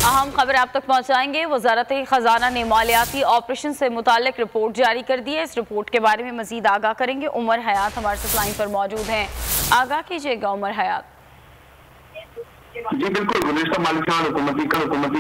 अहम खबर आप तक पहुंचाएंगे। वजारत खजाना ने मालियाती ऑपरेशन से मुतालिक रिपोर्ट जारी कर दी है। इस रिपोर्ट के बारे में मजीद आगाह करेंगे उमर हयात हमारे साथ लाइन पर मौजूद हैं। आगाह कीजिएगा उमर हयात। जी बिल्कुल, गुज़िश्ता माली साल हुकूमती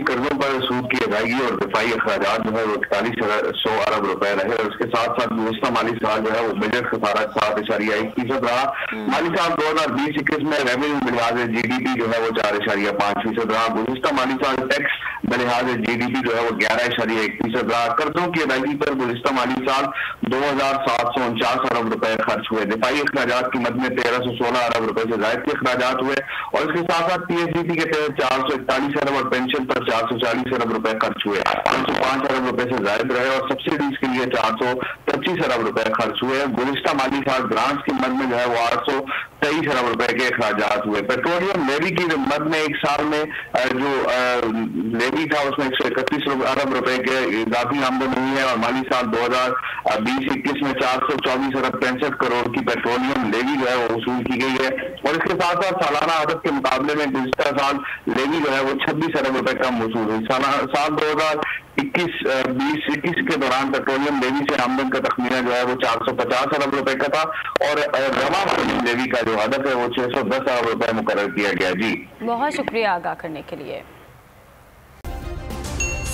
कर्जों पर सूद की अदायगी और दिफाई अखराजात जो है वो 4100 अरब रुपए रहे और उसके साथ साथ गुज़िश्ता माली साल जो है वो बजट खसारा 7.1% रहा। माली साल 2020-21 में रेवेन्यू बलिहाज GDP जो है वो 4.5% रहा। गुज़िश्ता माली साल टैक्स बलिहाज GDP जो है वो 11.1% रहा। कर्जों की अदायगी पर गुज़िश्ता माली साल 2749 अरब रुपए खर्च हुए। दिफाई अखराजात की मद में 1316 अरब रुपए से जायद के अखराजात हुए और इसके साथ साथ PSDP के तहत 441 अरब और पेंशन पर 440 अरब रुपए खर्च हुए। 505 अरब रुपए से जायद रहे और सब्सिडीज के लिए 425 अरब रुपए खर्च हुए। गुज़िश्ता माली साल ग्रांट्स की मद में जो है वो 823 अरब रुपए के अखराजात हुए। पेट्रोलियम लेवी की मद में एक साल में जो लेवी था उसमें 131 अरब रुपए के इजाफी आमदन हुई है और माली साल 2020-21 में 424 अरब 65 करोड़ की पेट्रोलियम लेवी जो है वो वसूल की गई है और इसके साथ साथ सालाना आदत के मुकाबले में गुज़िश्ता साल लेवी जो है वो 26 अरब रुपए कम वसूल हुई। साल 2021 के दौरान पेट्रोलियम लेवी से आमदन का तखमीना जो है वो 450 अरब रुपए का था और रवा लेवी का जो हदफ है वो 610 अरब रुपए मुकर्रर किया गया। जी बहुत शुक्रिया आगाह करने के लिए।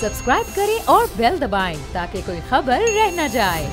सब्सक्राइब करें और बेल दबाएं ताकि कोई खबर रह न जाए।